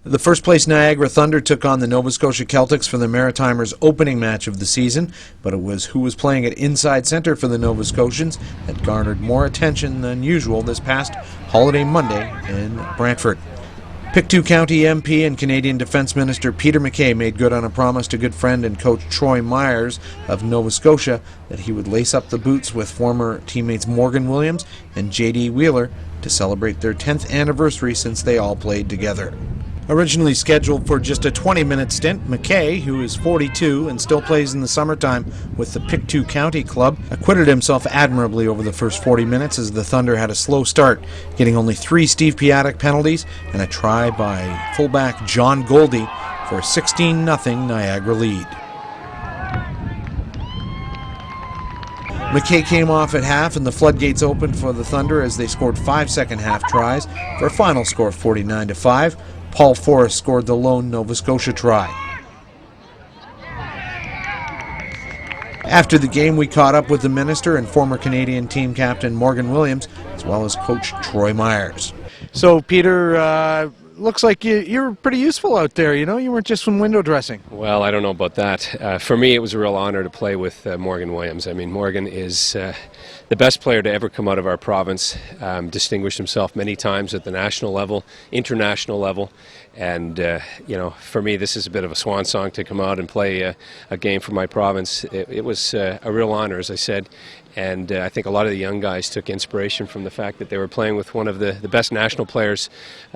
The first-place Niagara Thunder took on the Nova Scotia Celtics for the Maritimers' opening match of the season, but it was who was playing at inside centre for the Nova Scotians that garnered more attention than usual this past Holiday Monday in Brantford. Pictou County MP and Canadian Defence Minister Peter MacKay made good on a promise to good friend and coach Troy Myers of Nova Scotia that he would lace up the boots with former teammates Morgan Williams and J.D. Wheeler to celebrate their 10th anniversary since they all played together. Originally scheduled for just a 20-minute stint, MacKay, who is 42 and still plays in the summertime with the Pictou County club, acquitted himself admirably over the first 40 minutes as the Thunder had a slow start, getting only 3 Steve Piatek penalties and a try by fullback John Goldie for a 16-0 Niagara lead. MacKay came off at half and the floodgates opened for the Thunder as they scored 5 second-half tries for a final score of 49-5. Paul Forrest scored the lone Nova Scotia try. After the game, we caught up with the minister and former Canadian team captain Morgan Williams, as well as coach Troy Myers. So, Peter, looks like you're pretty useful out there, you know? You weren't just from window dressing. Well, I don't know about that. For me, it was a real honor to play with Morgan Williams. I mean, Morgan is the best player to ever come out of our province, distinguished himself many times at the national level, international level, and you know, for me this is a bit of a swan song to come out and play a game for my province. It was a real honor, as I said, and I think a lot of the young guys took inspiration from the fact that they were playing with one of the best national players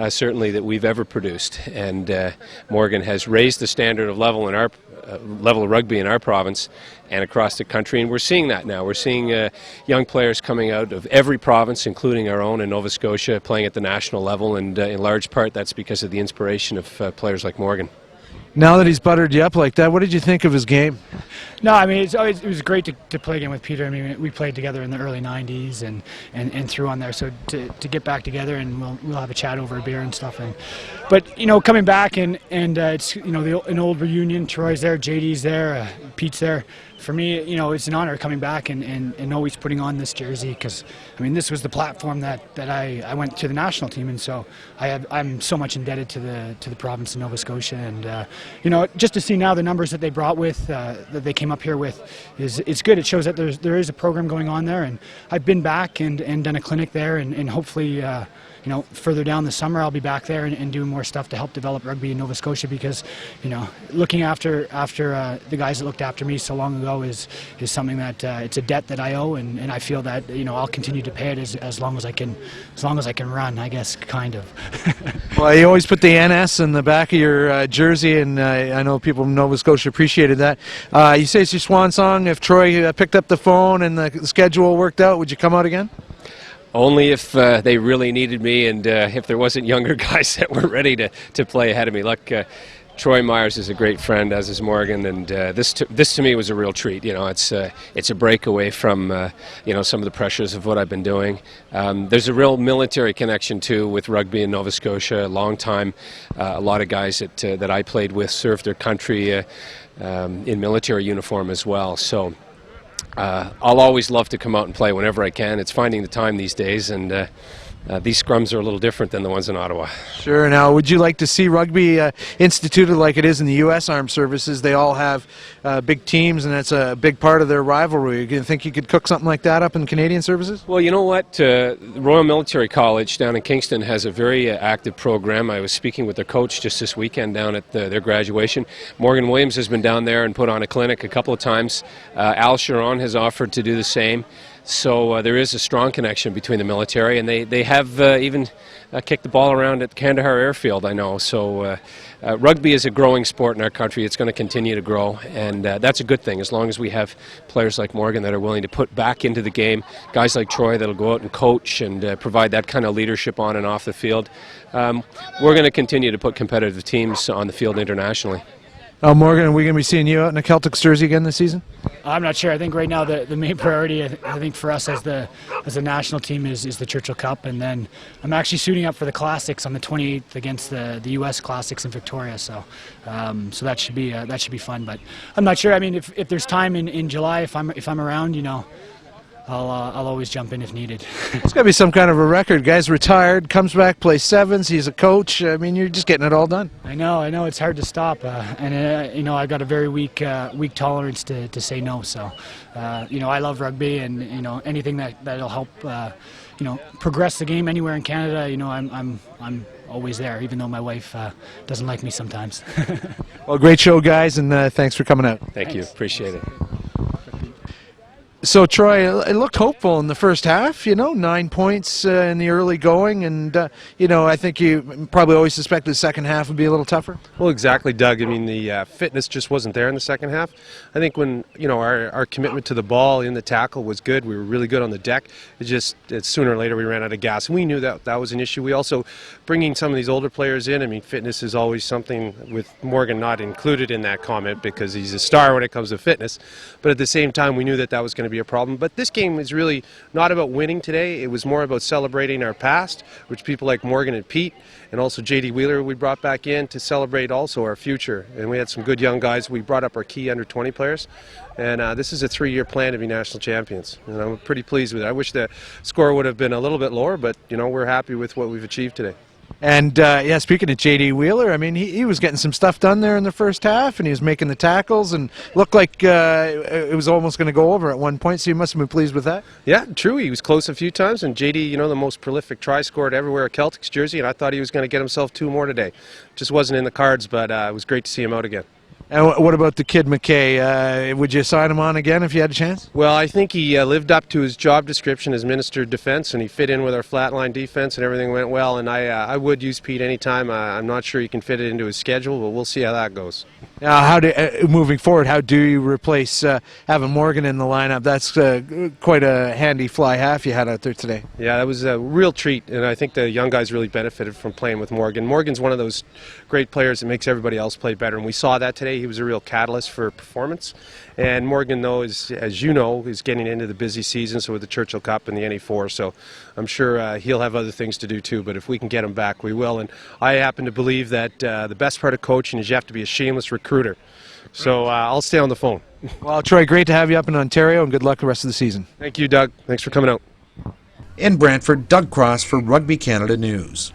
certainly that we've ever produced, and Morgan has raised the standard of level in our level of rugby in our province and across the country, and we're seeing that now. We're seeing young players coming out of every province, including our own in Nova Scotia, playing at the national level, and in large part that's because of the inspiration of players like Morgan. Now that he's buttered you up like that, what did you think of his game? No, I mean, it was great to play again with Peter. I mean, we played together in the early 90s and through on there, so to get back together and we'll have a chat over a beer and stuff. But, you know, coming back and it's, you know, an old reunion. Troy's there, JD's there, Pete's there. For me, you know, it's an honor coming back and always putting on this jersey because, I mean, this was the platform that I went to the national team, and so I'm so much indebted to the province of Nova Scotia, and you know, just to see now the numbers that they brought with that they came up here with it's good. It shows that there is a program going on there, and I've been back and done a clinic there, and hopefully you know, further down the summer I'll be back there and doing more stuff to help develop rugby in Nova Scotia, because, you know, looking after the guys that looked after me so long ago is something that it's a debt that I owe, and I feel that, you know, I'll continue to pay it as long as I can run, I guess, kind of. Well, you always put the NS in the back of your jersey, and I know people from Nova Scotia appreciated that. You say it's your swan song. If Troy picked up the phone and the schedule worked out, would you come out again? Only if they really needed me, and if there wasn't younger guys that were ready to play ahead of me. Look, Troy Myers is a great friend, as is Morgan, and this to me was a real treat. You know, it's a break away from you know, some of the pressures of what I've been doing. There's a real military connection too with rugby in Nova Scotia. A long time, a lot of guys that I played with served their country in military uniform as well. So. I'll always love to come out and play whenever I can. It's finding the time these days, and these scrums are a little different than the ones in Ottawa. Sure. Now, would you like to see rugby instituted like it is in the U.S. Armed Services? They all have big teams, and that's a big part of their rivalry. Do you think you could cook something like that up in Canadian Services? Well, you know what? The Royal Military College down in Kingston has a very active program. I was speaking with their coach just this weekend down at their graduation. Morgan Williams has been down there and put on a clinic a couple of times. Al Sharon has offered to do the same. So there is a strong connection between the military, and they have even kicked the ball around at Kandahar Airfield, I know. So rugby is a growing sport in our country. It's going to continue to grow, and that's a good thing, as long as we have players like Morgan that are willing to put back into the game, guys like Troy that'll go out and coach and provide that kind of leadership on and off the field. We're going to continue to put competitive teams on the field internationally. Morgan, are we going to be seeing you out in a Celtics jersey again this season? I'm not sure. I think right now the main priority, I think for us as a national team is the Churchill Cup, and then I'm actually suiting up for the Classics on the 28th against the U.S. Classics in Victoria. So so that should be fun. But I'm not sure. I mean, if there's time in July, if I'm around, you know, I'll always jump in if needed. It's got to be some kind of a record. Guy's retired, comes back, plays sevens. He's a coach. I mean, you're just getting it all done. I know. It's hard to stop, and I got a very weak tolerance to say no. So, I love rugby, and anything that'll help, progress the game anywhere in Canada. I'm always there, even though my wife doesn't like me sometimes. Well, great show, guys, and thanks for coming out. Thank you. Appreciate it. So, Troy, it looked hopeful in the first half, 9 points in the early going, and, I think you probably always suspected the second half would be a little tougher. Well, exactly, Doug. I mean, the fitness just wasn't there in the second half. I think when, our commitment to the ball in the tackle was good, we were really good on the deck. Sooner or later we ran out of gas, and we knew that was an issue. We also, bringing some of these older players in, I mean, fitness is always something, with Morgan not included in that comment because he's a star when it comes to fitness, but at the same time we knew that was going to be a problem. But this game is really not about winning today. It was more about celebrating our past, which people like Morgan and Pete, and also J.D. Wheeler we brought back in to celebrate also our future. And we had some good young guys. We brought up our key under 20 players, and this is a 3-year plan to be national champions, and I'm pretty pleased with it. I wish the score would have been a little bit lower, but we're happy with what we've achieved today. And, speaking of J.D. Wheeler, I mean, he was getting some stuff done there in the first half, and he was making the tackles, and looked like it was almost going to go over at one point, so you must have been pleased with that. Yeah, true. He was close a few times, and J.D., the most prolific try scored everywhere at Celtics jersey, and I thought he was going to get himself 2 more today. Just wasn't in the cards, but it was great to see him out again. And what about the kid McKay? Would you sign him on again if you had a chance? Well, I think he lived up to his job description as Minister of Defense, and he fit in with our flatline defense, and everything went well. And I would use Pete anytime. I'm not sure he can fit it into his schedule, but we'll see how that goes. Now, moving forward, how do you replace having Morgan in the lineup? That's quite a handy fly half you had out there today. Yeah, that was a real treat, and I think the young guys really benefited from playing with Morgan. Morgan's one of those great players that makes everybody else play better, and we saw that today. He was a real catalyst for performance. And Morgan, though, as you know, is getting into the busy season, so with the Churchill Cup and the NA4, so I'm sure he'll have other things to do too, but if we can get him back, we will. And I happen to believe that the best part of coaching is you have to be a shameless recruiter. So I'll stay on the phone. Well, Troy, great to have you up in Ontario, and good luck the rest of the season. Thank you, Doug. Thanks for coming out. In Brantford, Doug Cross for Rugby Canada News.